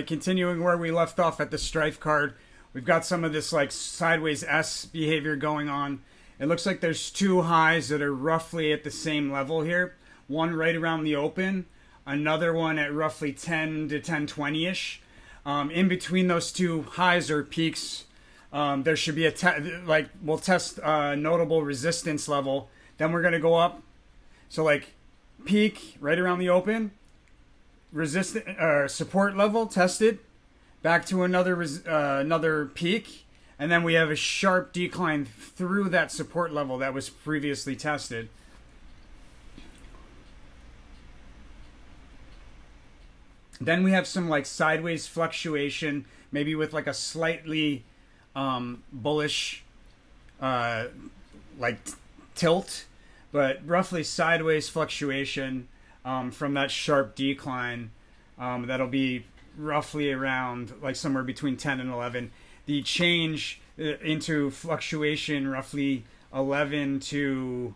Continuing where we left off at the strife card, we've got some of this like sideways S behavior going on. It looks like there's two highs that are roughly at the same level here. One right around the open, another one at roughly 10 to 1020-ish. In between those two highs or peaks, there should be we'll test a notable resistance level. Then we're going to go up. So like peak right around the open, support level tested, back to another peak, and then we have a sharp decline through that support level that was previously tested. Then we have some like sideways fluctuation, maybe with like a slightly bullish tilt, but roughly sideways fluctuation from that sharp decline. That'll be roughly around like somewhere between 10 and 11. The change into fluctuation roughly 11 to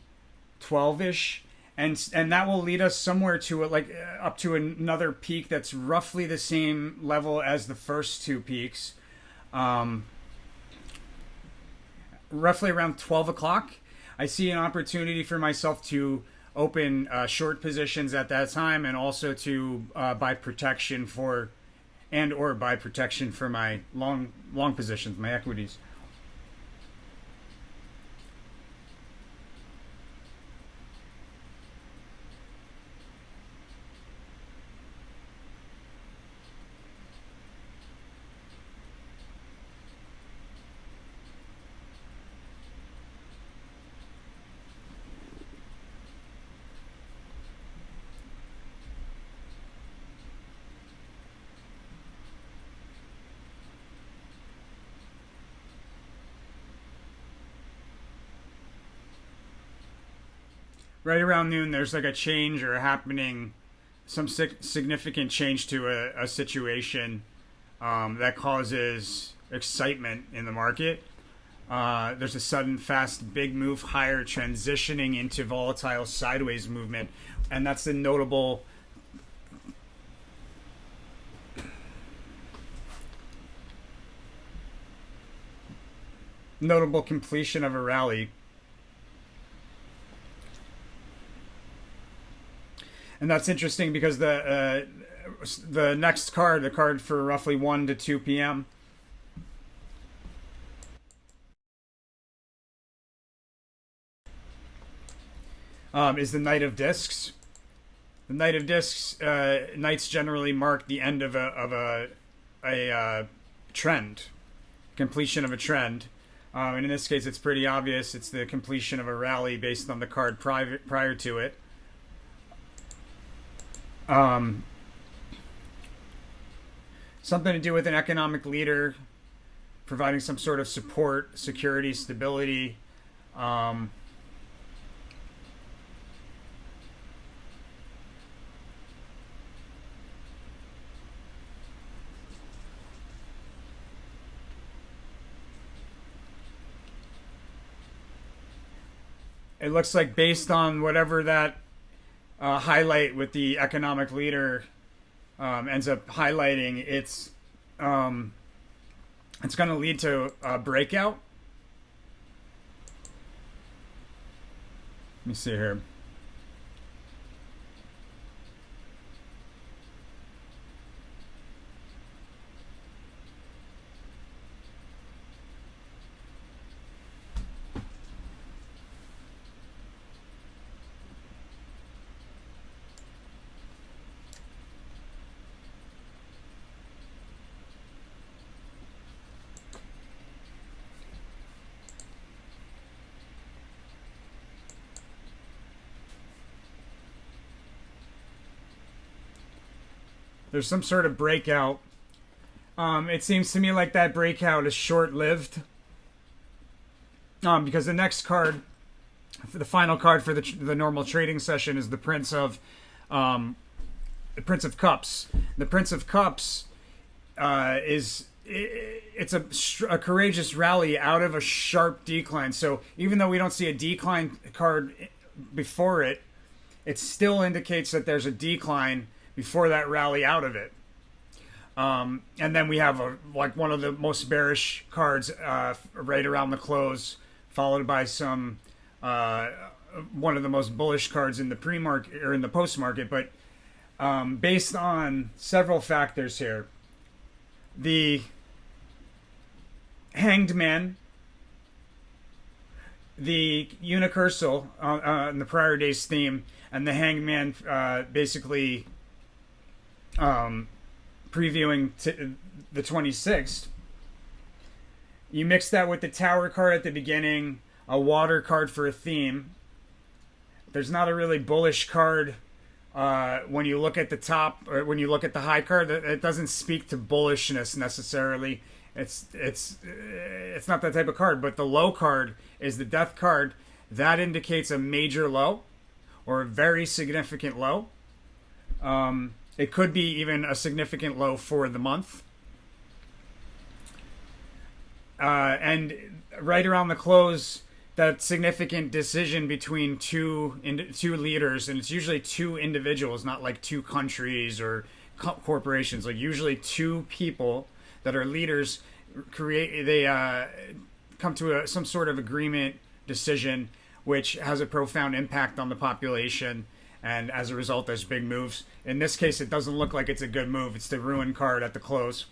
12-ish. And that will lead us somewhere to up to another peak that's roughly the same level as the first two peaks. Roughly around 12 o'clock, I see an opportunity for myself to open short positions at that time, and also to buy protection for my long positions, my equities. Right around noon, there's like a change or happening, some significant change to a situation that causes excitement in the market. There's a sudden, fast, big move higher, transitioning into volatile sideways movement, and that's the notable completion of a rally. And that's interesting because the next card, the card for roughly 1 to 2 p.m., is the Knight of Discs. The Knight of Discs, knights generally mark the end of a trend, completion of a trend. And in this case, it's pretty obvious. It's the completion of a rally based on the card prior to it. Something to do with an economic leader providing some sort of support, security, stability. It looks like based on whatever that highlight with the economic leader ends up highlighting, it's going to lead to a breakout. Let me see here. There's some sort of breakout. It seems to me like that breakout is short-lived. Because the next card, the final card for the normal trading session, is the Prince of Cups. The Prince of Cups it's a courageous rally out of a sharp decline. So even though we don't see a decline card before it, it still indicates that there's a decline before that rally out of it. And then we have like one of the most bearish cards right around the close, followed by some one of the most bullish cards in the pre-market or in the post-market. But based on several factors here, the Hanged Man, the Unicursal on the prior day's theme, and the Hanged Man basically previewing the 26th. You mix that with the Tower card at the beginning, a Water card for a theme. There's not a really bullish card when you look at the top, or when you look at the high card. It doesn't speak to bullishness necessarily. It's not that type of card. But the low card is the Death card. That indicates a major low or a very significant low. It could be even a significant low for the month. And right around the close, that significant decision between two leaders, and it's usually two individuals, not like two countries or corporations. Like usually two people that are leaders come to some sort of agreement decision, which has a profound impact on the population. And as a result, there's big moves. In this case, it doesn't look like it's a good move. It's the Ruin card at the close.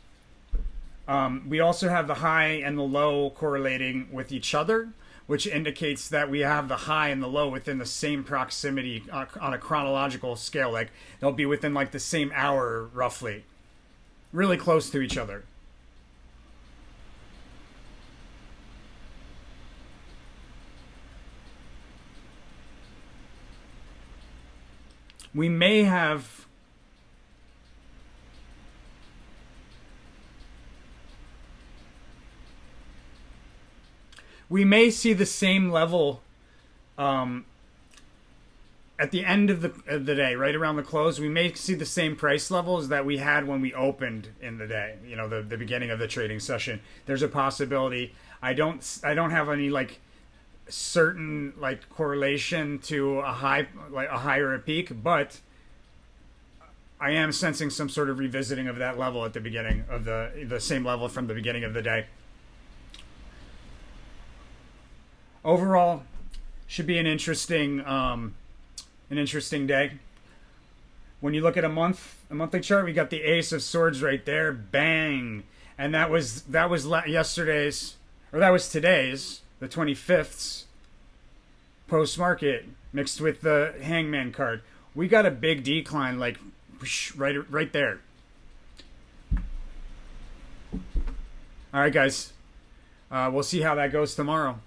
We also have the high and the low correlating with each other, which indicates that we have the high and the low within the same proximity on a chronological scale. Like they'll be within like the same hour, roughly. Really close to each other. We may have see the same level at the end of the day, right around the close. We may see the same price levels that we had when we opened in the day, you know, the beginning of the trading session. There's a possibility. I don't have any like certain like correlation to a high or a peak, but I am sensing some sort of revisiting of that level at the beginning of the same level from the beginning of the day. Overall, should be an interesting day. When you look at a monthly chart, we got the Ace of Swords right there, bang, and that was yesterday's, or that was today's, the 25th's post-market mixed with the Hangman card. We got a big decline, like right there. All right, guys. We'll see how that goes tomorrow.